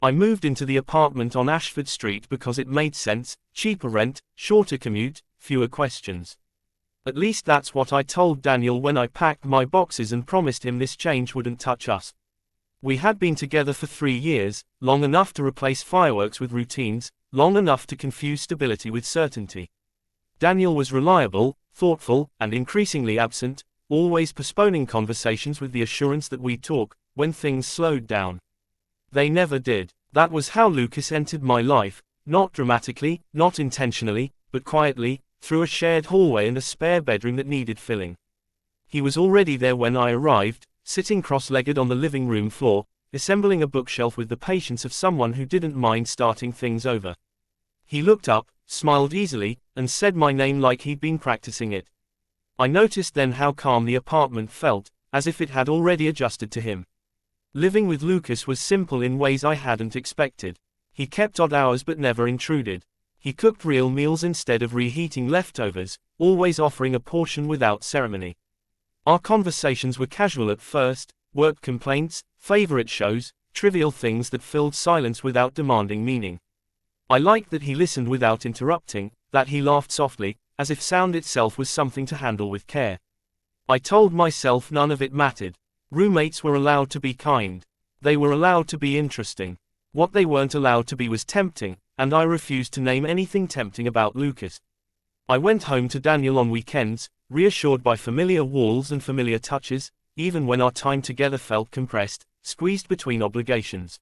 I moved into the apartment on Ashford Street because it made sense: cheaper rent, shorter commute, fewer questions. At least that's what I told Daniel when I packed my boxes and promised him this change wouldn't touch us. We had been together for 3 years, long enough to replace fireworks with routines, long enough to confuse stability with certainty. Daniel was reliable, thoughtful, and increasingly absent, always postponing conversations with the assurance that we'd talk when things slowed down. They never did. That was how Lucas entered my life, not dramatically, not intentionally, but quietly, through a shared hallway and a spare bedroom that needed filling. He was already there when I arrived, sitting cross-legged on the living room floor, assembling a bookshelf with the patience of someone who didn't mind starting things over. He looked up, smiled easily, and said my name like he'd been practicing it. I noticed then how calm the apartment felt, as if it had already adjusted to him. Living with Lucas was simple in ways I hadn't expected. He kept odd hours but never intruded. He cooked real meals instead of reheating leftovers, always offering a portion without ceremony. Our conversations were casual at first: work complaints, favorite shows, trivial things that filled silence without demanding meaning. I liked that he listened without interrupting, that he laughed softly, as if sound itself was something to handle with care. I told myself none of it mattered. Roommates were allowed to be kind. They were allowed to be interesting. What they weren't allowed to be was tempting, and I refused to name anything tempting about Lucas. I went home to Daniel on weekends, reassured by familiar walls and familiar touches, even when our time together felt compressed, squeezed between obligations.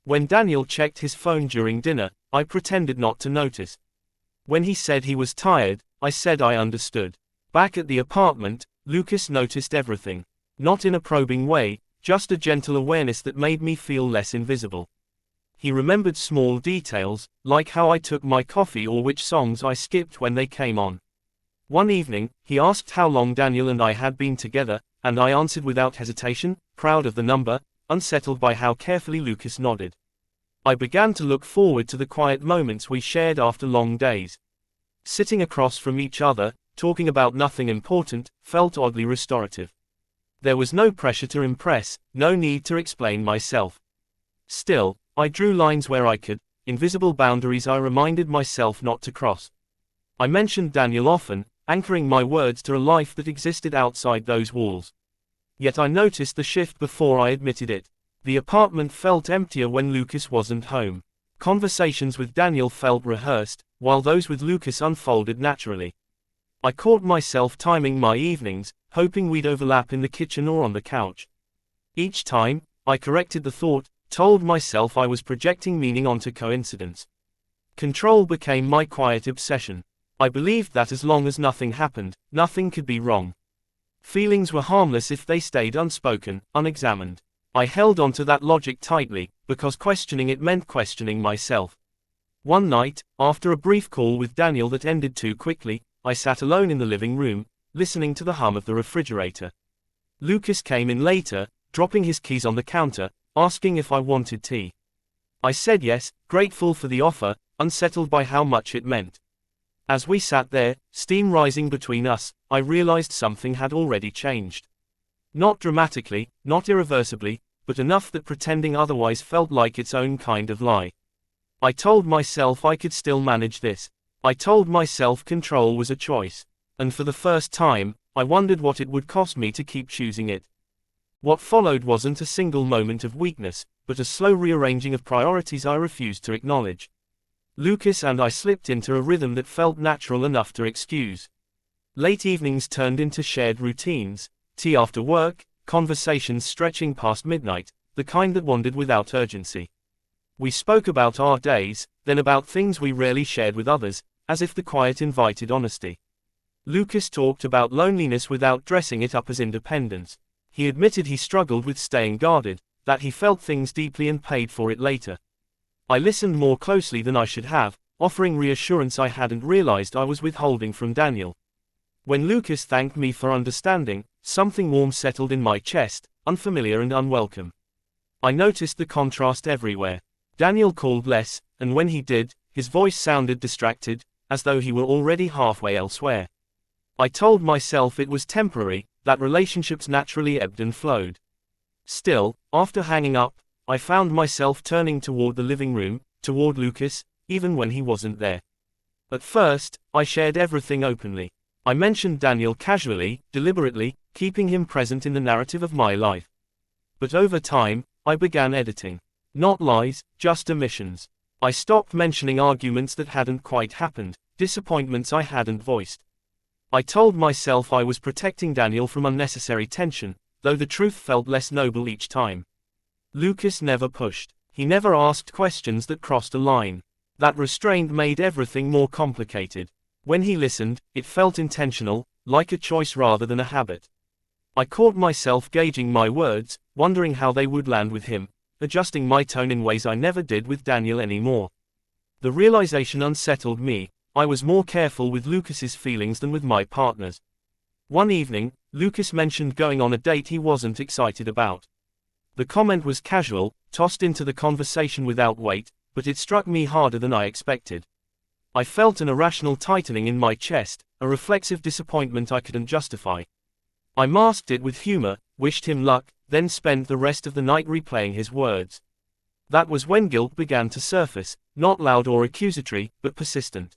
When Daniel checked his phone during dinner, I pretended not to notice. When he said he was tired, I said I understood. Back at the apartment, Lucas noticed everything. Not in a probing way, just a gentle awareness that made me feel less invisible. He remembered small details, like how I took my coffee or which songs I skipped when they came on. One evening, he asked how long Daniel and I had been together, and I answered without hesitation, proud of the number, unsettled by how carefully Lucas nodded. I began to look forward to the quiet moments we shared after long days. Sitting across from each other, talking about nothing important, felt oddly restorative. There was no pressure to impress, no need to explain myself. Still, I drew lines where I could, invisible boundaries I reminded myself not to cross. I mentioned Daniel often, anchoring my words to a life that existed outside those walls. Yet I noticed the shift before I admitted it. The apartment felt emptier when Lucas wasn't home. Conversations with Daniel felt rehearsed, while those with Lucas unfolded naturally. I caught myself timing my evenings, hoping we'd overlap in the kitchen or on the couch. Each time, I corrected the thought, told myself I was projecting meaning onto coincidence. Control became my quiet obsession. I believed that as long as nothing happened, nothing could be wrong. Feelings were harmless if they stayed unspoken, unexamined. I held onto that logic tightly, because questioning it meant questioning myself. One night, after a brief call with Daniel that ended too quickly, I sat alone in the living room, listening to the hum of the refrigerator. Lucas came in later, dropping his keys on the counter, asking if I wanted tea. I said yes, grateful for the offer, unsettled by how much it meant. As we sat there, steam rising between us, I realized something had already changed. Not dramatically, not irreversibly, but enough that pretending otherwise felt like its own kind of lie. I told myself I could still manage this. I told myself control was a choice. And for the first time, I wondered what it would cost me to keep choosing it. What followed wasn't a single moment of weakness, but a slow rearranging of priorities I refused to acknowledge. Lucas and I slipped into a rhythm that felt natural enough to excuse. Late evenings turned into shared routines, tea after work, conversations stretching past midnight, the kind that wandered without urgency. We spoke about our days, then about things we rarely shared with others, as if the quiet invited honesty. Lucas talked about loneliness without dressing it up as independence. He admitted he struggled with staying guarded, that he felt things deeply and paid for it later. I listened more closely than I should have, offering reassurance I hadn't realized I was withholding from Daniel. When Lucas thanked me for understanding, something warm settled in my chest, unfamiliar and unwelcome. I noticed the contrast everywhere. Daniel called less, and when he did, his voice sounded distracted, as though he were already halfway elsewhere. I told myself it was temporary, that relationships naturally ebbed and flowed. Still, after hanging up, I found myself turning toward the living room, toward Lucas, even when he wasn't there. At first, I shared everything openly. I mentioned Daniel casually, deliberately, keeping him present in the narrative of my life. But over time, I began editing. Not lies, just omissions. I stopped mentioning arguments that hadn't quite happened, disappointments I hadn't voiced. I told myself I was protecting Daniel from unnecessary tension, though the truth felt less noble each time. Lucas never pushed. He never asked questions that crossed a line. That restraint made everything more complicated. When he listened, it felt intentional, like a choice rather than a habit. I caught myself gauging my words, wondering how they would land with him, adjusting my tone in ways I never did with Daniel anymore. The realization unsettled me. I was more careful with Lucas's feelings than with my partner's. One evening, Lucas mentioned going on a date he wasn't excited about. The comment was casual, tossed into the conversation without weight, but it struck me harder than I expected. I felt an irrational tightening in my chest, a reflexive disappointment I couldn't justify. I masked it with humor, wished him luck, then spent the rest of the night replaying his words. That was when guilt began to surface, not loud or accusatory, but persistent.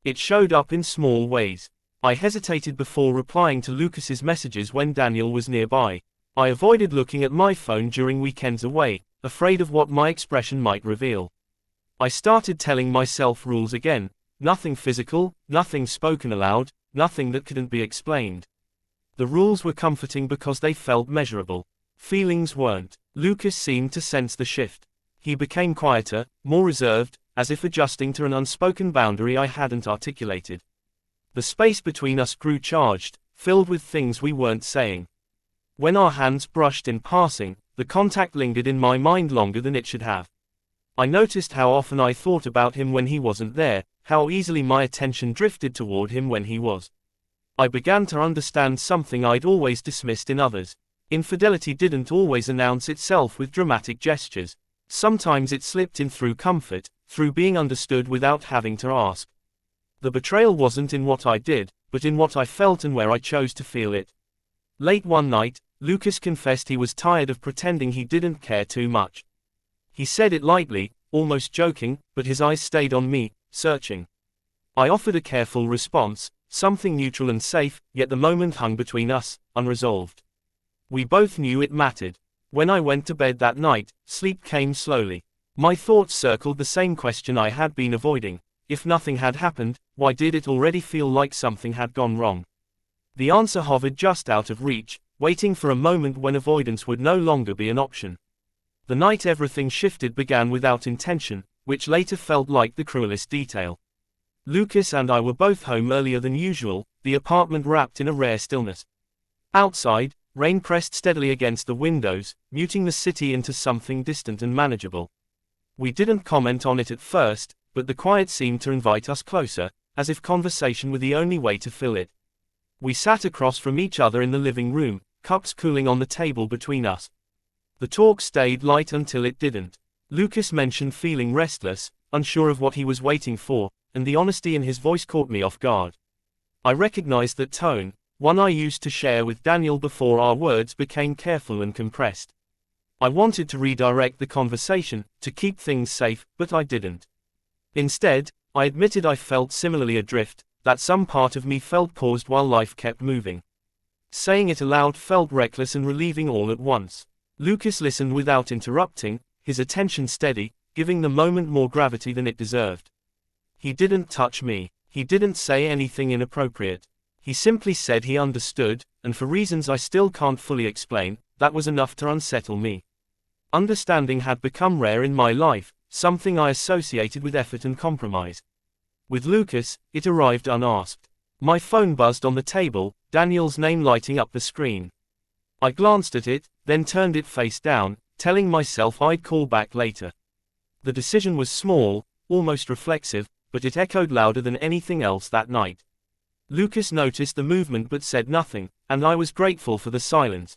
It showed up in small ways. I hesitated before replying to Lucas's messages when Daniel was nearby. I avoided looking at my phone during weekends away, afraid of what my expression might reveal. I started telling myself rules again: nothing physical, nothing spoken aloud, nothing that couldn't be explained. The rules were comforting because they felt measurable. Feelings weren't. Lucas seemed to sense the shift. He became quieter, more reserved, as if adjusting to an unspoken boundary I hadn't articulated. The space between us grew charged, filled with things we weren't saying. When our hands brushed in passing, the contact lingered in my mind longer than it should have. I noticed how often I thought about him when he wasn't there, how easily my attention drifted toward him when he was. I began to understand something I'd always dismissed in others. Infidelity didn't always announce itself with dramatic gestures. Sometimes it slipped in through comfort, through being understood without having to ask. The betrayal wasn't in what I did, but in what I felt and where I chose to feel it. Late one night, Lucas confessed he was tired of pretending he didn't care too much. He said it lightly, almost joking, but his eyes stayed on me, searching. I offered a careful response, something neutral and safe, yet the moment hung between us, unresolved. We both knew it mattered. When I went to bed that night, sleep came slowly. My thoughts circled the same question I had been avoiding. If nothing had happened, why did it already feel like something had gone wrong? The answer hovered just out of reach, waiting for a moment when avoidance would no longer be an option. The night everything shifted began without intention, which later felt like the cruelest detail. Lucas and I were both home earlier than usual, the apartment wrapped in a rare stillness. Outside, rain pressed steadily against the windows, muting the city into something distant and manageable. We didn't comment on it at first, but the quiet seemed to invite us closer, as if conversation were the only way to fill it. We sat across from each other in the living room, cups cooling on the table between us. The talk stayed light until it didn't. Lucas mentioned feeling restless, unsure of what he was waiting for, and the honesty in his voice caught me off guard. I recognized that tone, one I used to share with Daniel before our words became careful and compressed. I wanted to redirect the conversation, to keep things safe, but I didn't. Instead, I admitted I felt similarly adrift, that some part of me felt paused while life kept moving. Saying it aloud felt reckless and relieving all at once. Lucas listened without interrupting, his attention steady, giving the moment more gravity than it deserved. He didn't touch me. He didn't say anything inappropriate. He simply said he understood, and for reasons I still can't fully explain, that was enough to unsettle me. Understanding had become rare in my life, something I associated with effort and compromise. With Lucas, it arrived unasked. My phone buzzed on the table, Daniel's name lighting up the screen. I glanced at it, then turned it face down, telling myself I'd call back later. The decision was small, almost reflexive, but it echoed louder than anything else that night. Lucas noticed the movement but said nothing, and I was grateful for the silence.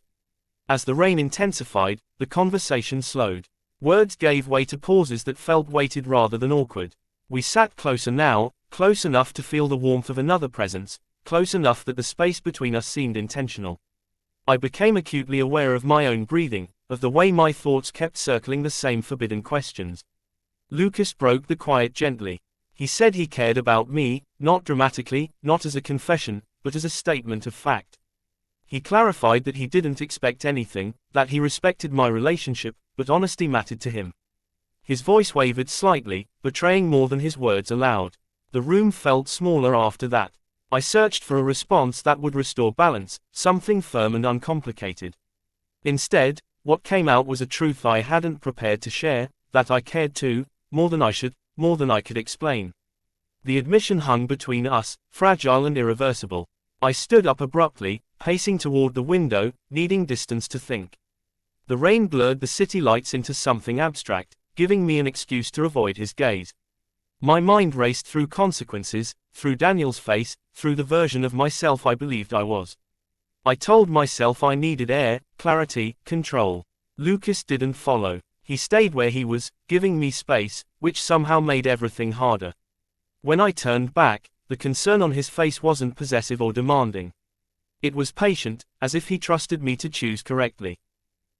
As the rain intensified, the conversation slowed. Words gave way to pauses that felt weighted rather than awkward. We sat closer now, close enough to feel the warmth of another presence, close enough that the space between us seemed intentional. I became acutely aware of my own breathing, of the way my thoughts kept circling the same forbidden questions. Lucas broke the quiet gently. He said he cared about me, not dramatically, not as a confession, but as a statement of fact. He clarified that he didn't expect anything, that he respected my relationship, but honesty mattered to him. His voice wavered slightly, betraying more than his words allowed. The room felt smaller after that. I searched for a response that would restore balance, something firm and uncomplicated. Instead, what came out was a truth I hadn't prepared to share, that I cared too, more than I should, more than I could explain. The admission hung between us, fragile and irreversible. I stood up abruptly, pacing toward the window, needing distance to think. The rain blurred the city lights into something abstract, giving me an excuse to avoid his gaze. My mind raced through consequences, through Daniel's face, through the version of myself I believed I was. I told myself I needed air, clarity, control. Lucas didn't follow. He stayed where he was, giving me space, which somehow made everything harder. When I turned back, the concern on his face wasn't possessive or demanding. It was patient, as if he trusted me to choose correctly.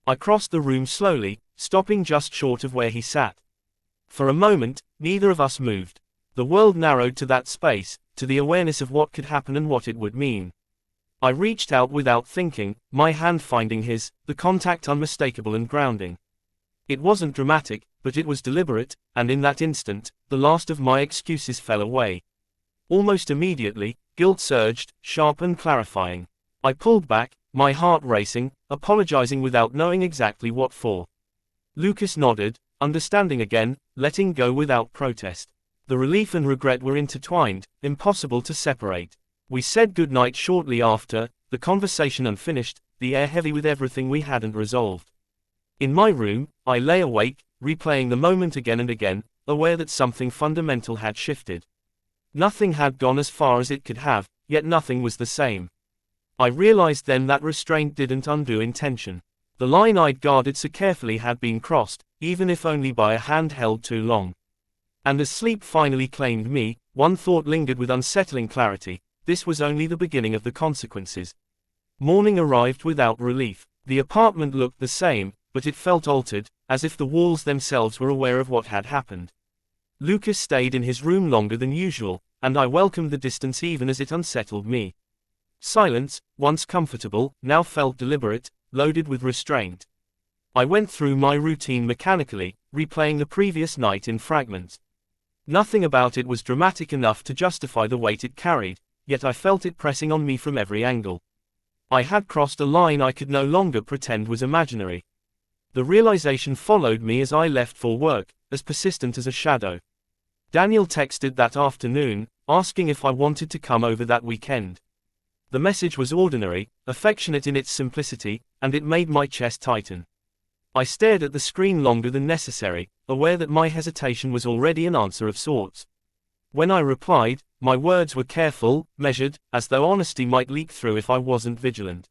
I crossed the room slowly, stopping just short of where he sat. For a moment, neither of us moved. The world narrowed to that space, to the awareness of what could happen and what it would mean. I reached out without thinking, my hand finding his, the contact unmistakable and grounding. It wasn't dramatic, but it was deliberate, and in that instant, the last of my excuses fell away. Almost immediately, guilt surged, sharp and clarifying. I pulled back, my heart racing, apologizing without knowing exactly what for. Lucas nodded, understanding again, letting go without protest. The relief and regret were intertwined, impossible to separate. We said goodnight shortly after, the conversation unfinished, the air heavy with everything we hadn't resolved. In my room, I lay awake, replaying the moment again and again, aware that something fundamental had shifted. Nothing had gone as far as it could have, yet nothing was the same. I realized then that restraint didn't undo intention. The line I'd guarded so carefully had been crossed, even if only by a hand held too long. And as sleep finally claimed me, one thought lingered with unsettling clarity: this was only the beginning of the consequences. Morning arrived without relief. The apartment looked the same, but it felt altered, as if the walls themselves were aware of what had happened. Lucas stayed in his room longer than usual, and I welcomed the distance even as it unsettled me. Silence, once comfortable, now felt deliberate, loaded with restraint. I went through my routine mechanically, replaying the previous night in fragments. Nothing about it was dramatic enough to justify the weight it carried, yet I felt it pressing on me from every angle. I had crossed a line I could no longer pretend was imaginary. The realization followed me as I left for work, as persistent as a shadow. Daniel texted that afternoon, asking if I wanted to come over that weekend. The message was ordinary, affectionate in its simplicity, and it made my chest tighten. I stared at the screen longer than necessary, aware that my hesitation was already an answer of sorts. When I replied, my words were careful, measured, as though honesty might leak through if I wasn't vigilant.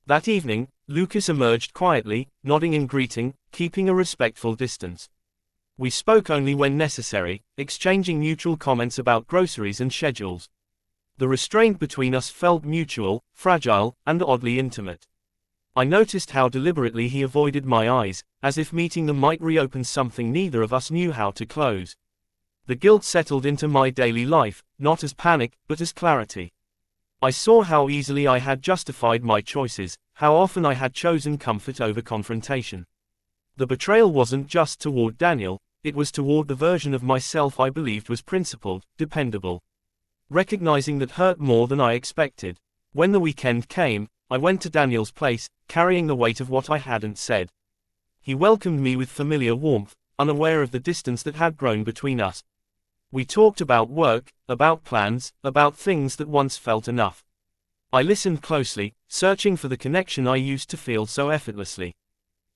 That evening, Lucas emerged quietly, nodding in greeting, keeping a respectful distance. We spoke only when necessary, exchanging neutral comments about groceries and schedules. The restraint between us felt mutual, fragile, and oddly intimate. I noticed how deliberately he avoided my eyes, as if meeting them might reopen something neither of us knew how to close. The guilt settled into my daily life, not as panic, but as clarity. I saw how easily I had justified my choices, how often I had chosen comfort over confrontation. The betrayal wasn't just toward Daniel, it was toward the version of myself I believed was principled, dependable. Recognizing that hurt more than I expected. When the weekend came, I went to Daniel's place, carrying the weight of what I hadn't said. He welcomed me with familiar warmth, unaware of the distance that had grown between us. We talked about work, about plans, about things that once felt enough. I listened closely, searching for the connection I used to feel so effortlessly.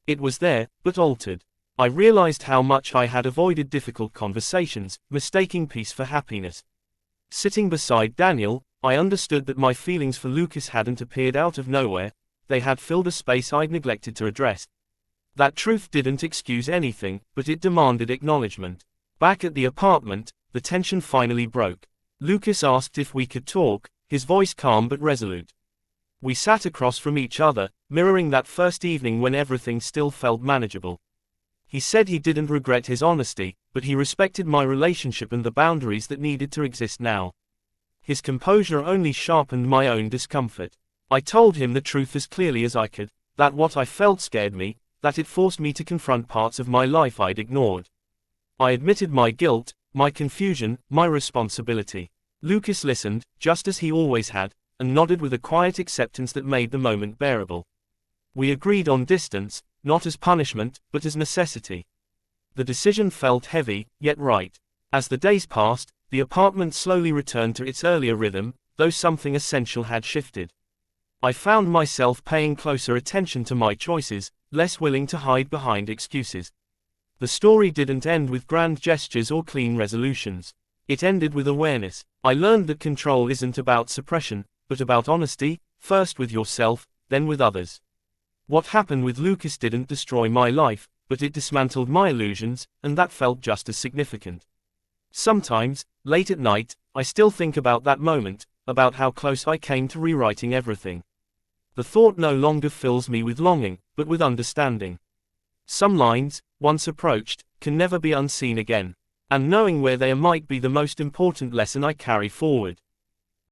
It was there, but altered. I realized how much I had avoided difficult conversations, mistaking peace for happiness. Sitting beside Daniel, I understood that my feelings for Lucas hadn't appeared out of nowhere, they had filled a space I'd neglected to address. That truth didn't excuse anything, but it demanded acknowledgement. Back at the apartment, the tension finally broke. Lucas asked if we could talk, his voice calm but resolute. We sat across from each other, mirroring that first evening when everything still felt manageable. He said he didn't regret his honesty, but he respected my relationship and the boundaries that needed to exist now. His composure only sharpened my own discomfort. I told him the truth as clearly as I could, that what I felt scared me, that it forced me to confront parts of my life I'd ignored. I admitted my guilt, my confusion, my responsibility. Lucas listened, just as he always had, and nodded with a quiet acceptance that made the moment bearable. We agreed on distance, not as punishment, but as necessity. The decision felt heavy, yet right. As the days passed, the apartment slowly returned to its earlier rhythm, though something essential had shifted. I found myself paying closer attention to my choices, less willing to hide behind excuses. The story didn't end with grand gestures or clean resolutions. It ended with awareness. I learned that control isn't about suppression, but about honesty, first with yourself, then with others. What happened with Lucas didn't destroy my life, but it dismantled my illusions, and that felt just as significant. Sometimes, late at night, I still think about that moment, about how close I came to rewriting everything. The thought no longer fills me with longing, but with understanding. Some lines, once approached, can never be unseen again. And knowing where they are might be the most important lesson I carry forward.